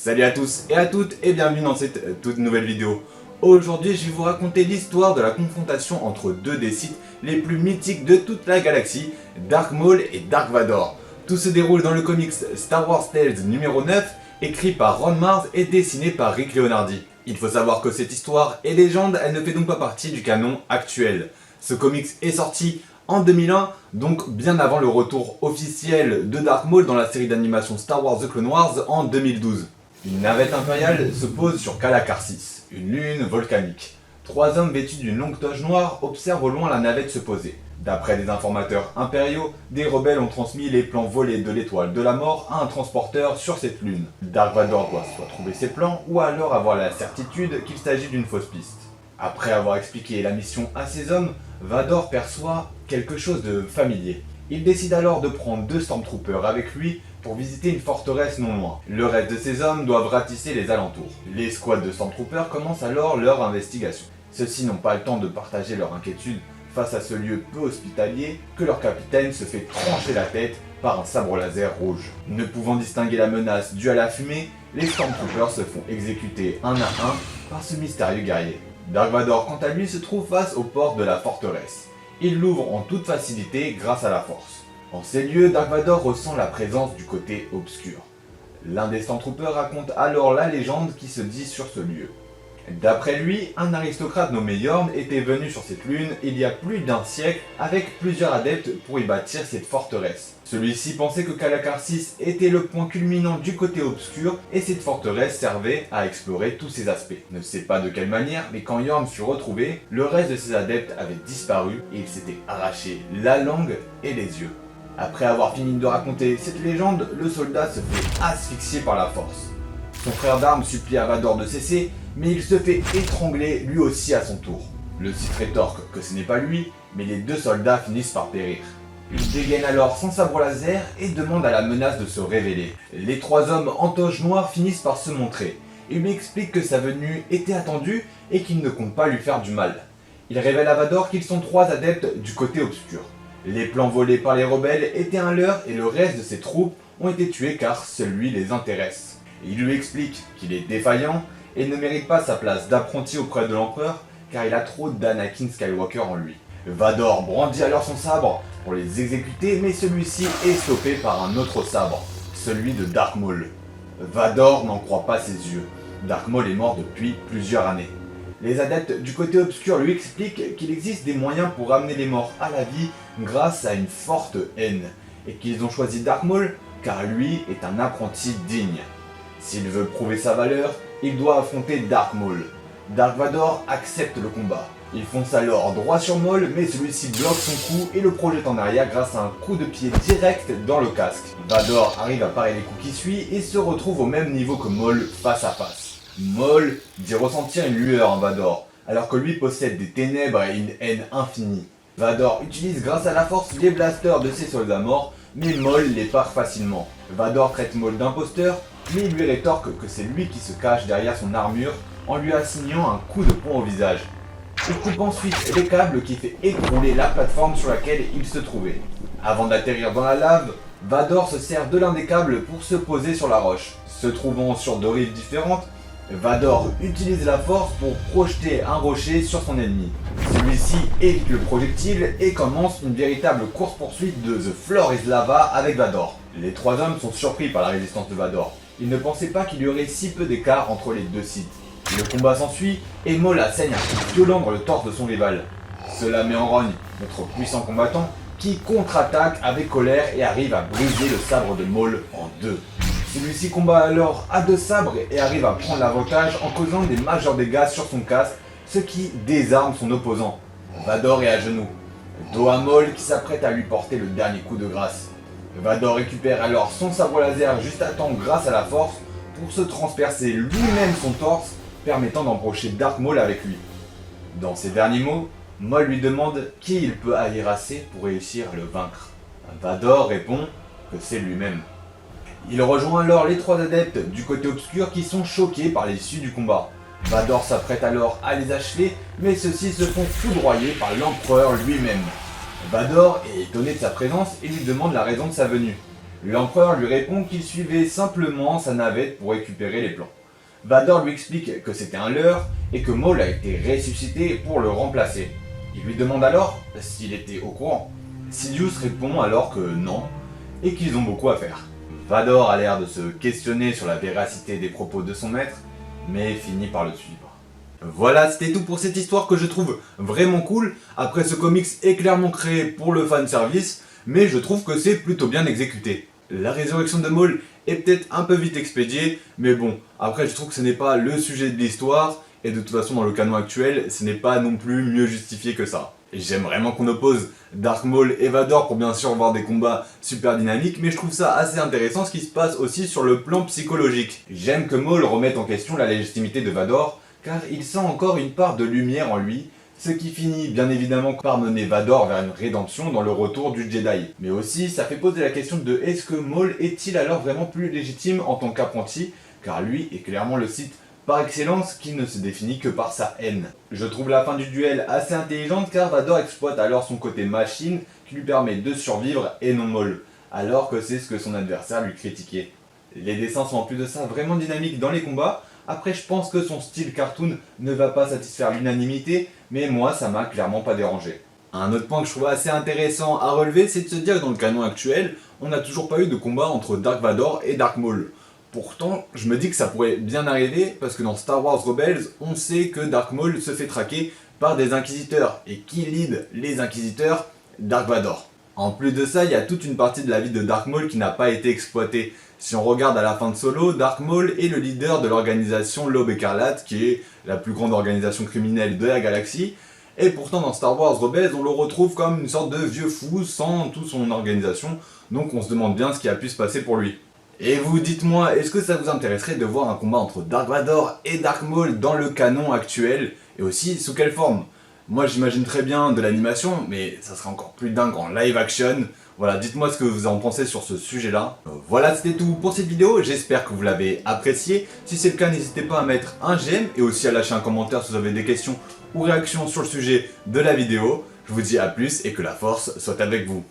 Salut à tous et à toutes et bienvenue dans cette toute nouvelle vidéo. Aujourd'hui je vais vous raconter l'histoire de la confrontation entre deux des Sith les plus mythiques de toute la galaxie, Dark Maul et Dark Vador. Tout se déroule dans le comics Star Wars Tales numéro 9, écrit par Ron Marz et dessiné par Rick Leonardi. Il faut savoir que cette histoire est légende, elle ne fait donc pas partie du canon actuel. Ce comics est sorti en 2001, donc bien avant le retour officiel de Dark Maul dans la série d'animation Star Wars The Clone Wars en 2012. Une navette impériale se pose sur Calacarsis, une lune volcanique. Trois hommes vêtus d'une longue toge noire observent au loin la navette se poser. D'après des informateurs impériaux, des rebelles ont transmis les plans volés de l'étoile de la mort à un transporteur sur cette lune. Dark Vador doit soit trouver ces plans ou alors avoir la certitude qu'il s'agit d'une fausse piste. Après avoir expliqué la mission à ses hommes, Vador perçoit quelque chose de familier. Il décide alors de prendre deux Stormtroopers avec lui pour visiter une forteresse non loin. Le reste de ses hommes doivent ratisser les alentours. Les squads de Stormtroopers commencent alors leur investigation. Ceux-ci n'ont pas le temps de partager leur inquiétude face à ce lieu peu hospitalier que leur capitaine se fait trancher la tête par un sabre laser rouge. Ne pouvant distinguer la menace due à la fumée, les Stormtroopers se font exécuter un à un par ce mystérieux guerrier. Dark Vador quant à lui se trouve face aux portes de la forteresse. Il l'ouvre en toute facilité grâce à la force. En ces lieux, Dark Vador ressent la présence du côté obscur. L'un des Stormtroopers raconte alors la légende qui se dit sur ce lieu. D'après lui, un aristocrate nommé Yorn était venu sur cette lune il y a plus d'un siècle avec plusieurs adeptes pour y bâtir cette forteresse. Celui-ci pensait que Calacarsis était le point culminant du côté obscur et cette forteresse servait à explorer tous ses aspects. Ne sait pas de quelle manière, mais quand Yorn fut retrouvé, le reste de ses adeptes avait disparu et il s'était arraché la langue et les yeux. Après avoir fini de raconter cette légende, le soldat se fait asphyxier par la force. Son frère d'armes supplie à Vador de cesser, mais il se fait étrangler lui aussi à son tour. Le Sith rétorque que ce n'est pas lui, mais les deux soldats finissent par périr. Il dégaine alors son sabre laser et demande à la menace de se révéler. Les trois hommes en toge noire finissent par se montrer. Il lui explique que sa venue était attendue et qu'il ne compte pas lui faire du mal. Il révèle à Vador qu'ils sont trois adeptes du côté obscur. Les plans volés par les rebelles étaient un leurre et le reste de ses troupes ont été tués car celui les intéresse. Il lui explique qu'il est défaillant et ne mérite pas sa place d'apprenti auprès de l'empereur car il a trop d'Anakin Skywalker en lui. Vador brandit alors son sabre pour les exécuter mais celui-ci est stoppé par un autre sabre, celui de Dark Maul. Vador n'en croit pas ses yeux. Dark Maul est mort depuis plusieurs années. Les adeptes du côté obscur lui expliquent qu'il existe des moyens pour ramener les morts à la vie grâce à une forte haine et qu'ils ont choisi Dark Maul car lui est un apprenti digne. S'il veut prouver sa valeur, il doit affronter Dark Maul. Dark Vador accepte le combat. Il fonce alors droit sur Maul, mais celui-ci bloque son coup et le projette en arrière grâce à un coup de pied direct dans le casque. Vador arrive à parer les coups qui suivent et se retrouve au même niveau que Maul face à face. Maul dit ressentir une lueur en Vador, alors que lui possède des ténèbres et une haine infinie. Vador utilise grâce à la force les blasters de ses soldats morts, mais Maul les pare facilement. Vador traite Maul d'imposteur, mais il lui rétorque que c'est lui qui se cache derrière son armure en lui assignant un coup de poing au visage. Il coupe ensuite les câbles qui fait écrouler la plateforme sur laquelle il se trouvait. Avant d'atterrir dans la lave, Vador se sert de l'un des câbles pour se poser sur la roche. Se trouvant sur deux rives différentes, Vador utilise la force pour projeter un rocher sur son ennemi. Celui-ci évite le projectile et commence une véritable course-poursuite de The Floor is Lava avec Vador. Les trois hommes sont surpris par la résistance de Vador. Ils ne pensaient pas qu'il y aurait si peu d'écart entre les deux Sith. Le combat s'ensuit et Maul assène un coup violent dans le torse de son rival. Cela met en rogne notre puissant combattant qui contre-attaque avec colère et arrive à briser le sabre de Maul en deux. Celui-ci combat alors à deux sabres et arrive à prendre l'avantage en causant des majeurs dégâts sur son casque, ce qui désarme son opposant. Vador est à genoux, dos à Maul qui s'apprête à lui porter le dernier coup de grâce. Vador récupère alors son sabre laser juste à temps grâce à la force pour se transpercer lui-même son torse, permettant d'embrocher Dark Maul avec lui. Dans ses derniers mots, Maul lui demande qui il peut haïr assez pour réussir à le vaincre. Vador répond que c'est lui-même. Il rejoint alors les trois adeptes du côté obscur qui sont choqués par l'issue du combat. Vador s'apprête alors à les achever, mais ceux-ci se font foudroyer par l'empereur lui-même. Vador est étonné de sa présence et lui demande la raison de sa venue. L'empereur lui répond qu'il suivait simplement sa navette pour récupérer les plans. Vador lui explique que c'était un leurre et que Maul a été ressuscité pour le remplacer. Il lui demande alors s'il était au courant. Sidious répond alors que non, et qu'ils ont beaucoup à faire. Vador a l'air de se questionner sur la véracité des propos de son maître, mais finit par le suivre. Voilà, c'était tout pour cette histoire que je trouve vraiment cool. Après, ce comics est clairement créé pour le fanservice, mais je trouve que c'est plutôt bien exécuté. La résurrection de Maul est peut-être un peu vite expédiée, mais bon, après je trouve que ce n'est pas le sujet de l'histoire, et de toute façon dans le canon actuel, ce n'est pas non plus mieux justifié que ça. J'aime vraiment qu'on oppose Dark Maul et Vador pour bien sûr voir des combats super dynamiques, mais je trouve ça assez intéressant ce qui se passe aussi sur le plan psychologique. J'aime que Maul remette en question la légitimité de Vador, car il sent encore une part de lumière en lui, ce qui finit bien évidemment par mener Vador vers une rédemption dans le retour du Jedi. Mais aussi, ça fait poser la question de est-ce que Maul est-il alors vraiment plus légitime en tant qu'apprenti, car lui est clairement le Sith par excellence qui ne se définit que par sa haine. Je trouve la fin du duel assez intelligente car Vador exploite alors son côté machine qui lui permet de survivre et non Maul, alors que c'est ce que son adversaire lui critiquait. Les dessins sont en plus de ça vraiment dynamiques dans les combats. Après, je pense que son style cartoon ne va pas satisfaire l'unanimité, mais moi ça m'a clairement pas dérangé. Un autre point que je trouve assez intéressant à relever, c'est de se dire que dans le canon actuel, on n'a toujours pas eu de combat entre Dark Vador et Dark Maul. Pourtant, je me dis que ça pourrait bien arriver, parce que dans Star Wars Rebels, on sait que Dark Maul se fait traquer par des inquisiteurs. Et qui lead les inquisiteurs? Dark Vador. En plus de ça, il y a toute une partie de la vie de Dark Maul qui n'a pas été exploitée. Si on regarde à la fin de Solo, Dark Maul est le leader de l'organisation L'Aube Écarlate, qui est la plus grande organisation criminelle de la galaxie. Et pourtant dans Star Wars Rebels, on le retrouve comme une sorte de vieux fou sans toute son organisation, donc on se demande bien ce qui a pu se passer pour lui. Et vous, dites-moi, est-ce que ça vous intéresserait de voir un combat entre Dark Vador et Dark Maul dans le canon actuel? Et aussi, sous quelle forme? Moi j'imagine très bien de l'animation, mais ça serait encore plus dingue en live action. Voilà, dites-moi ce que vous en pensez sur ce sujet-là. Voilà, c'était tout pour cette vidéo, j'espère que vous l'avez apprécié. Si c'est le cas, n'hésitez pas à mettre un j'aime et aussi à lâcher un commentaire si vous avez des questions ou réactions sur le sujet de la vidéo. Je vous dis à plus et que la force soit avec vous.